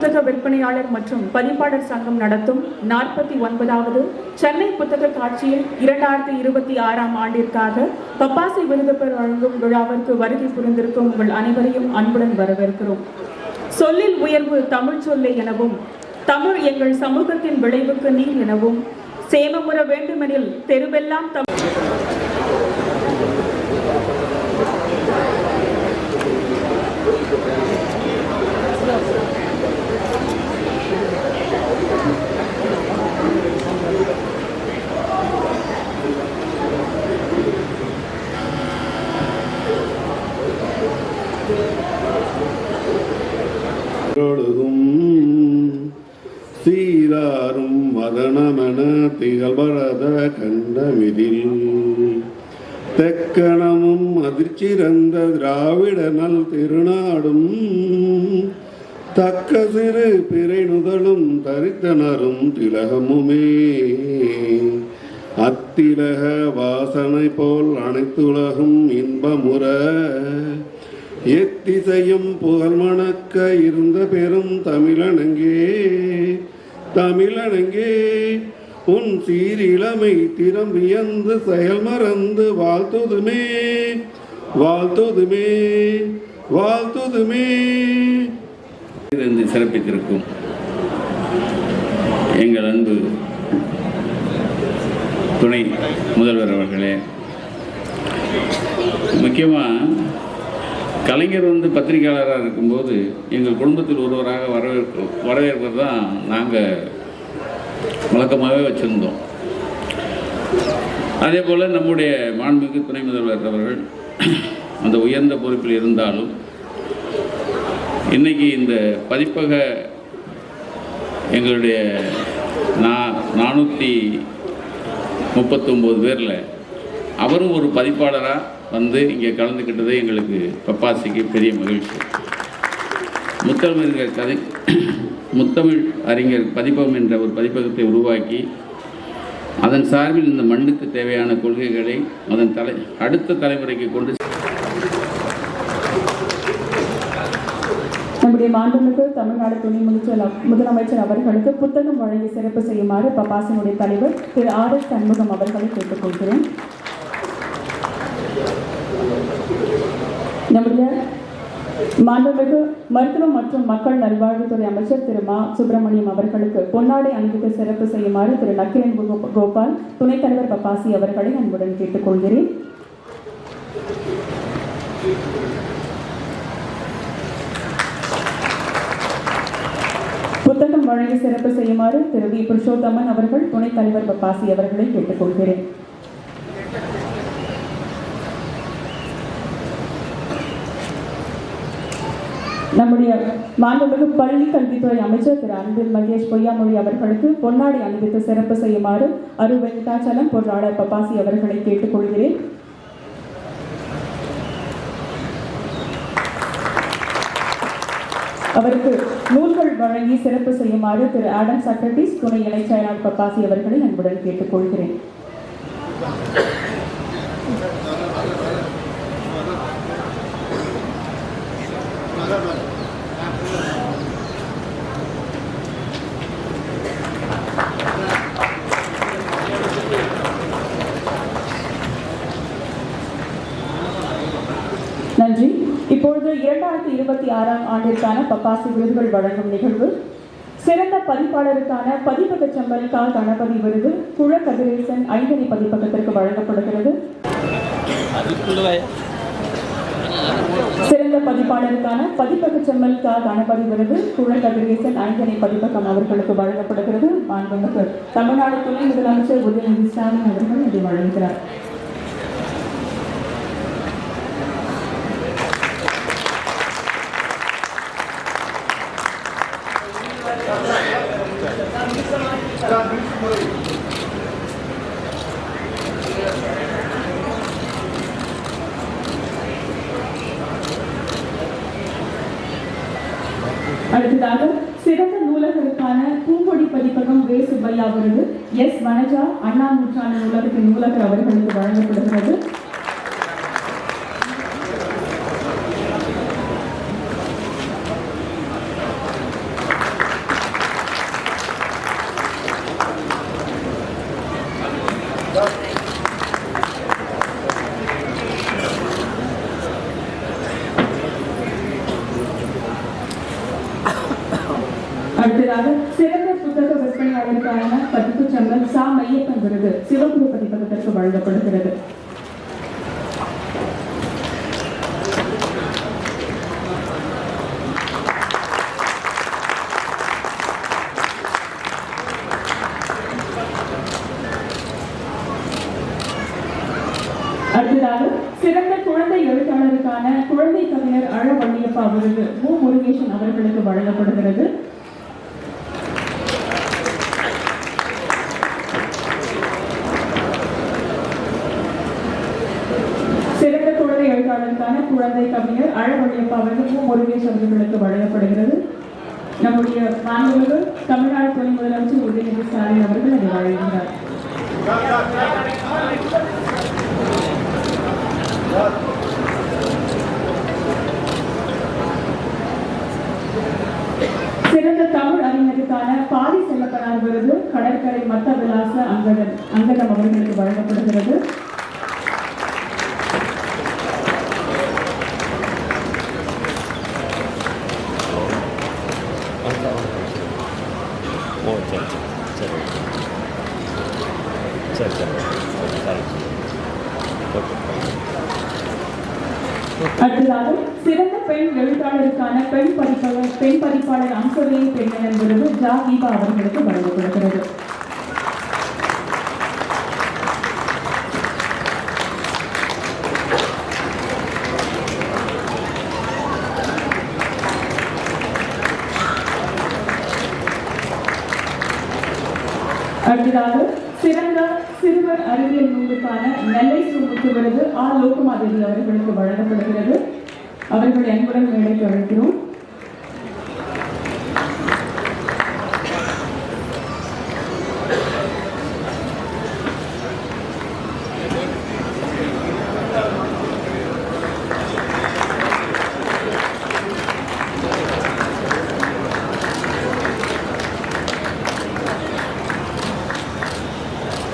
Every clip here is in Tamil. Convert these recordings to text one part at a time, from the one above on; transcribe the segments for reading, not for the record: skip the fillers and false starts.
புத்தக விற்பனையாளர் மற்றும் பதிப்பாளர் சங்கம் நடத்தும் 49வது சென்னை புத்தக காட்சியில் 2026ஆம் ஆண்டிற்காக பப்பாசி விருது பெற வழங்கும் விழாவிற்கு வருகை புரிந்திருக்கும் உங்கள் அனைவரையும் அன்புடன் வரவேற்கிறோம். சொல்லில் உயர்வு தமிழ் சொல்லை எனவும், தமிழ் எங்கள் சமூகத்தின் விளைவுக்கு நீர் எனவும், சேமமுற வேண்டுமெனில் தெருவெல்லாம் தமிழ் சீராரும் மதனமென திகழ்பரத கண்டமிதில் தெக்கணமும் அதிர்ச்சிறந்த திராவிட நல் திருநாடும் தக்க சிறு பிறை நுதலும் தரித்தனரும் திலகமுமே அத்திலக வாசனை போல் அனைத்துலகும் இன்பமுற எத்திசையும் புகழ் மணக்க இருந்த பெரும் தமிழனங்கே உன் சீரிழமை திறம் வியந்து செயல் மறந்து வாழ்த்துதுமே சிறப்பித்திருக்கும் எங்கள் அன்பு துணை முதல்வர் அவர்களே, முக்கியமாக கலைஞர் பத்திரிகையாளராக இருக்கும்போது எங்கள் குடும்பத்தில் ஒருவராக வரவேற்பது தான் நாங்கள் வழக்கமாகவே வச்சுருந்தோம். அதே போல் நம்முடைய மாண்புமிகு துணை முதல்வர் அவர்கள் அந்த உயர்ந்த பொறுப்பில் இருந்தாலும் இன்றைக்கி இந்த பதிப்பக எங்களுடைய 439 பேரில் அவரும் ஒரு பதிப்பாளராக இங்கே கலந்துக்கிட்டது எங்களுக்கு பப்பாசிக்கு பெரிய மகிழ்ச்சி. முத்தமிழ் அறிஞர் பதிப்பகம் என்ற ஒரு பதிப்பகத்தை உருவாக்கி அதன் சார்பில் இந்த மண்ணுக்கு தேவையான கொள்கைகளை அதன் அடுத்த தலைமுறைக்கு கொண்டு நம்முடைய மாண்புமிகு தமிழ்நாடு துணை முதலமைச்சர் அவர்களுக்கு புத்தகம் வழங்கி சிறப்பு செய்யுமாறு பப்பாசினுடைய தலைவர் திரு RS சண்முகம் அவர்களை கேட்டுக்கொள்கிறேன். நம்முடைய மாண்புமிகு மருத்துவம் மற்றும் மக்கள் நல்வாழ்வுத்துறை அமைச்சர் திரு மா சுப்பிரமணியம் அவர்களுக்கு பொன்னாடை அணிவித்து சிறப்பு செய்யுமாறு திரு நக்கிரன் கோபால் துணைத் தலைவர் பப்பாசி அவர்களை அன்புடன் கேட்டுக்கொள்கிறேன். புத்தகம் வழங்கி சிறப்பு செய்யுமாறு திரு வி புருஷோத்தமன் அவர்கள் துணைத் தலைவர் பப்பாசி அவர்களை கேட்டுக்கொள்கிறேன். நம்முடைய மாண்புமிகு பள்ளி கல்வித்துறை அமைச்சர் திரு அன்பில் மகேஷ் பொய்யாமொழி அவர்களுக்கு பொன்னாடை அணிவித்து சிறப்பு செய்யுமாறு அரு வெங்கடாச்சலம் பொருளாளர் பப்பாசி அவர்களை கேட்டுக்கொள்கிறேன். அவருக்கு நூல்கள் வழங்கி சிறப்பு செய்யுமாறு திரு ஆடம் சக்ரட்டிஸ் துணை இணை செயலாளர் பப்பாசி அவர்களை அன்புடன் கேட்டுக்கொள்கிறேன். நன்றி. இப்பொழுது 2026ஆம் ஆண்டிற்கான பப்பாசி விருதுகள் வழங்கும் நிகழ்வு. சிறந்த பதிப்பாளருக்கான பதிப்பக செம்மல் கா கணபதி விருது குழ கதிரேசன் ஐந்தனை பதிப்பகத்திற்கு வழங்கப்படுகிறது. சிறந்த பதிப்பாளருக்கான பதிப்பக செம்மல் கா கணபதி விருது குழ கதிரேசன் ஐந்தனை பதிப்பகம் அவர்களுக்கு வழங்கப்படுகிறது. மாண்புமிகு தமிழ்நாடு துணை முதலமைச்சர் உதயநிதி ஸ்டாலின் அவர்கள் இதை வழங்குகிறார். அடுத்ததாக சிறந்த நூலகருக்கான பூங்கொடி பதிப்பகம் வே சுப்பையா விருது எஸ் வனஜா அண்ணா நூற்றாண்டு நூலகத்தின் நூலகர் அவர்களுக்கு வழங்கப்படுகிறது. அடுத்ததாக சிறந்த புத்தக விற்பனையாளருக்கான பதிப்புச் சங்கம் சா மையப்பன் விருது சிவகுரு பதிப்பகத்திற்கு வழங்கப்படுகிறது. அடுத்ததாக சிறந்த குழந்தை எழுத்தாளருக்கான குழந்தை கவிஞர் அழவள்ளியப்பா விருது மு. முருகேசன் அவர்களுக்கு வழங்கப்படுகிறது. சிறந்த குழந்தை எழுத்தாளருக்கான குழந்தை கவிஞர் அழவள்ளியப்பா விருது மு. முருகேசன் அவர்களுக்கு வழங்கப்படுகிறது. நம்முடைய மாண்புமிகு தமிழ்நாடு துணை முதலமைச்சர் உதயநிதி ஸ்டாலின் அவர்கள் அதை வழங்குகிறார். சிறந்த தமிழ் அறிஞருக்கான பாரி செல்லப்பனார் விருது கடற்கரை மத்த விலாச அங்கதம் அவர்களுக்கு வழங்கப்படுகிறது. அடுத்ததாக சிறந்த பெண் எழுத்தாளருக்கான பெண் பதிப்பாளர் அம்சவையின் பெண்ணின் விருது ஜா தீபா அவர்களுக்கு வழங்கப்படுகிறது. அடுத்ததாக சிறந்த சிறுவர் அறிவியல் நூலுக்கான நெல்லை சுமுத்து விருது ஆ. லோகமாதேவி அவர்களுக்கு வழங்கப்படுகிறது. அவர்கள் அன்புடன் மேடைக்கு அழைக்கிறோம்.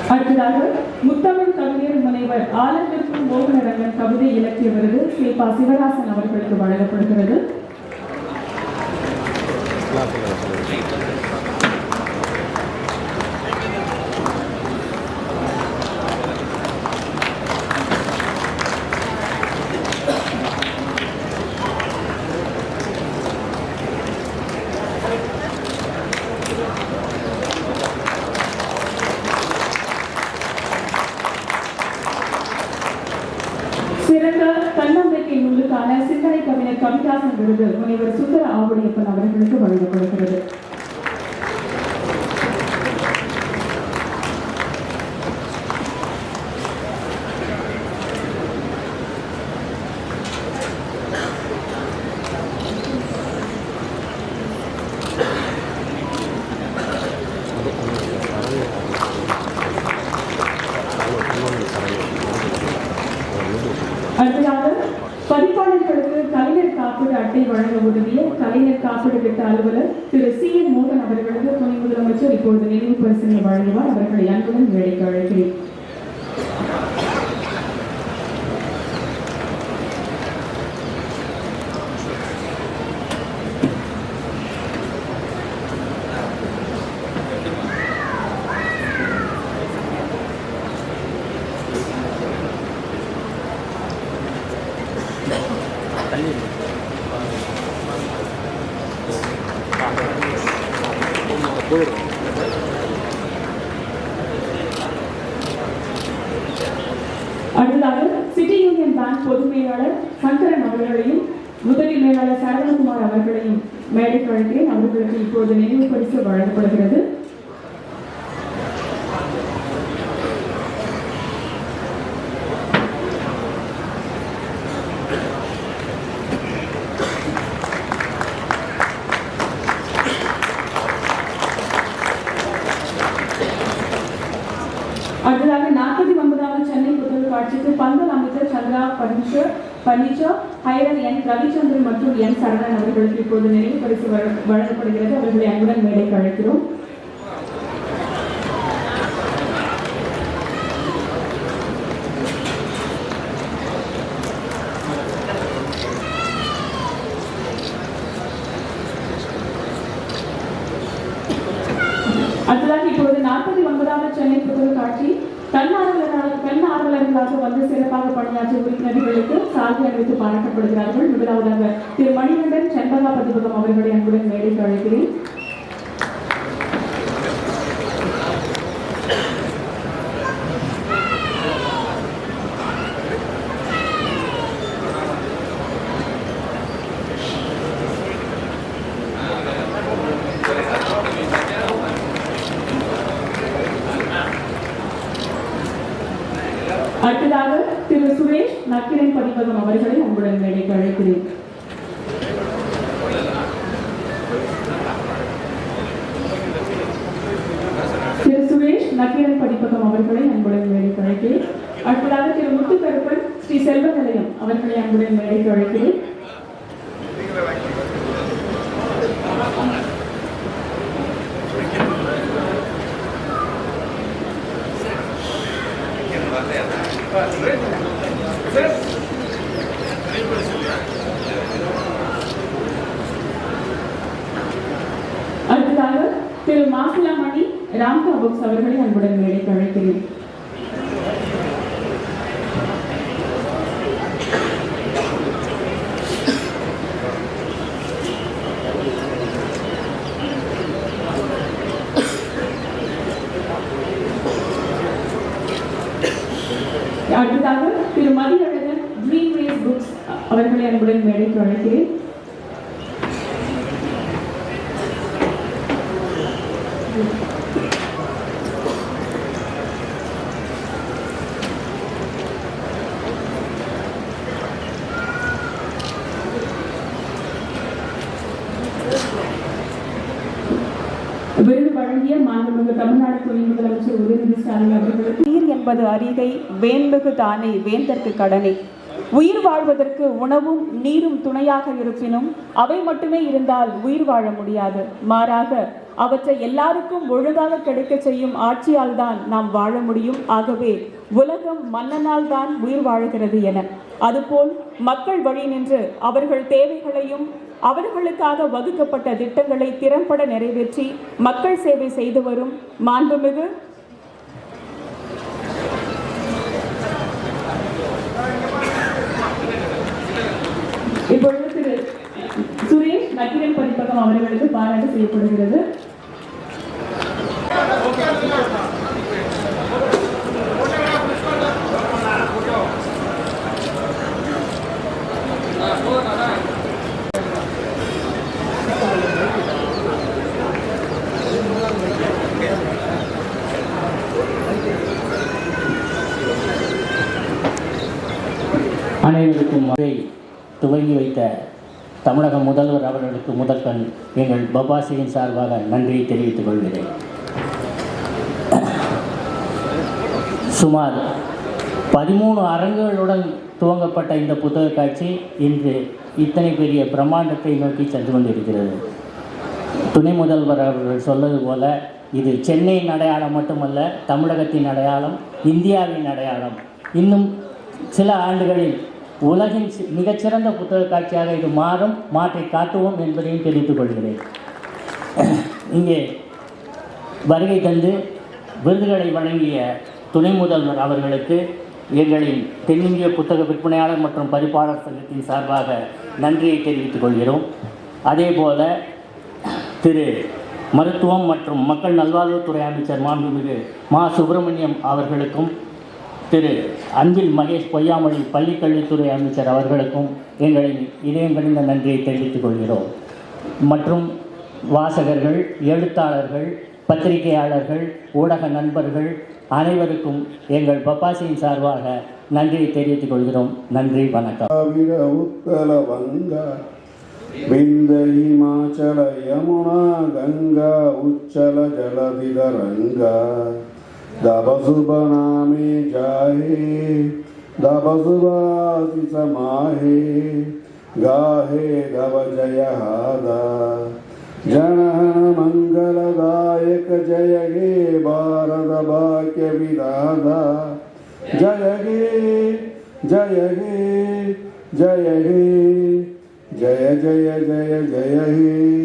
அடுத்ததாக முத்தமிழ் கவிஞர் முனைவர் ஆலத்திற்கும் மோகனரங்கன் கவிதை இலக்கிய விருது சேபா சிவராசன் அவர்களுக்கு வழங்கப்படுகிறது. சிறந்த தன்னம்பிக்கை நூலுக்கான சிந்தனை கவிஞர் கவிதாசன் விருது முனைவர் சுந்தர ஆவுடையப்பன் அவர்களுக்கு வழங்கப்படுகிறது. அடுத்ததாக பதிப்பாளர்களுக்கு கலைஞர் காப்பீடு அட்டை வழங்க உதவிய கலைஞர் காப்பீடு திட்ட அலுவலர் திரு C.N. மோகன் அவர்களுக்கு துணை முதலமைச்சர் இப்பொழுது நினைவு பரிசினை வழங்குவார். அவர்களை அன்புடன் வேலைக்கு அழைக்கிறேன். அடுத்ததாக சிட்டி யூனியன் பேங்க் பொது மேலாளர் சங்கரன் அவர்களையும் உதவி மேலாளர் சரவணகுமார் அவர்களையும் மேடைக்கு அழைக்கிறேன். அவர்களுக்கு இப்போது நினைவு பரிசு வழங்கப்படுகிறது. அடுத்ததாக 49வது சென்னை புத்தக காட்சிக்கு பந்தல் அமைச்சர் சந்திரா பர்னிச்சர் ஹைரன் என் ரவிச்சந்திரன் மற்றும் என் சரவணன் அவர்களுக்கு இப்போது நினைவு பரிசு வழங்கப்படுகிறது. அவர்களை அன்புடன் மேடைக்கு அழைக்கிறோம். அடுத்ததாக இப்பொழுது 49வது சென்னை புத்தக காட்சி தன்னார்வலர்களாக வந்து சிறப்பாக பணியாற்றிய உறுப்பினர்களுக்கு சால்வை அணிவித்து பாராட்டப்படுகிறார்கள். முதலாவதாக திரு மணிகண்டன் செண்பகா பதிப்பகம் அவர்களை அன்புடன் மேடைக்கு அழைக்கிறேன். அடுத்ததாக திரு சுரேஷ் நக்கிரன் பதிப்பகம் அவர்களை அன்புடன் மேடைக்கு அழைக்கிறேன். திரு சுரேஷ் நக்கிரன் பதிப்பகம் அவர்களை அன்புடன் மேடைக்கு அழைக்கிறேன். அடுத்ததாக திரு முத்துக்கருப்பன் ஸ்ரீ செல்வ நிலையம் அவர்களை அன்புடன் மேடைக்கு அழைக்கிறேன். அடுத்ததாக திரு மாசிலாமணி ராம்கா புக்ஸ் அவர்களை அன்புடன் மேடைக்கு அழைக்கிறேன். அடுத்ததாக திரு மதியழகன் ட்ரீம் ரேஸ் புக்ஸ் அவர்களை அன்புடன் மேடைக்கு அழைக்கிறேன். விருது வழங்கிய மாண்புமிகு தமிழ்நாடு துணை முதலமைச்சர் உதயநிதி ஸ்டாலின் அவர்களுக்கு நீர் என்பது அரிகை வேண்புகு தானே வேந்தற்கு கடனே. உயிர் வாழ்வதற்கு உணவும் நீரும் துணையாக இருப்பினும் அவை மட்டுமே இருந்தால் உயிர் வாழ முடியாது. மாறாக அவற்றை எல்லாருக்கும் ஒழுங்காக கிடைக்க செய்யும் ஆட்சியால் தான் நாம் வாழ முடியும். ஆகவே உலகம் மன்னனால் தான் உயிர் வாழுகிறது என அதுபோல் மக்கள் வழி நின்று அவர்கள் தேவைகளையும் அவர்களுக்காக வகுக்கப்பட்ட திட்டங்களை திறம்பட நிறைவேற்றி மக்கள் சேவை செய்து வரும் மாண்புமிகு இப்பொழுது திரு சுரேஷ் நக்கிரன் பதிப்பகம் அவர்களுக்கு பாராட்டு செய்யப்படுகிறது. அனைவருக்கும் அதை துவங்கி வைத்த தமிழக முதல்வர் அவர்களுக்கு முதற்கண் எங்கள் பபாசியின் சார்பாக நன்றியை தெரிவித்துக் கொள்கிறேன். சுமார் 13 அரங்குகளுடன் துவங்கப்பட்ட இந்த புத்தக காட்சி இன்று இத்தனை பெரிய பிரம்மாண்டத்தை நோக்கி சென்று கொண்டிருக்கிறது. துணை முதல்வர் அவர்கள் சொல்வது போல இது சென்னையின் அடையாளம் மட்டுமல்ல, தமிழகத்தின் அடையாளம், இந்தியாவின் அடையாளம். இன்னும் சில ஆண்டுகளில் உலகின் மிகச்சிறந்த புத்தக காட்சியாக இது மாற்றி காட்டுவோம் என்பதையும் தெரிவித்துக் கொள்கிறேன். இங்கே வருகை தந்து விருதுகளை வழங்கிய துணை முதல்வர் அவர்களுக்கு எங்களின் தென்னிந்திய புத்தக விற்பனையாளர் மற்றும் பதிப்பாளர் சங்கத்தின் சார்பாக நன்றியை தெரிவித்துக் கொள்கிறோம். அதேபோல திரு மருத்துவம் மற்றும் மக்கள் நல்வாழ்வுத்துறை அமைச்சர் மாண்புமிகு மா சுப்பிரமணியம் அவர்களுக்கும் திரு அன்பில் மகேஷ் பொய்யாமொழி பள்ளிக்கல்வித்துறை அமைச்சர் அவர்களுக்கும் எங்களின் இதயம் கனிந்த நன்றியை தெரிவித்துக் கொள்கிறோம். மற்றும் வாசகர்கள், எழுத்தாளர்கள், பத்திரிகையாளர்கள், ஊடக நண்பர்கள் அனைவருக்கும் எங்கள் பப்பாசியின் சார்பாக நன்றியை தெரிவித்துக் கொள்கிறோம். நன்றி, வணக்கம். விந்த ஹிமாச்சல யமுனா கங்கா உச்சல ஜலதிதரங்கா दबसुबनामे जाहे दबसुबासि समाहे गाहे दब जय हादा जनहन मंगलदायक जय गे भारत भाग्य विधाता जय गे जय गे जय गे जय जय जय जय हे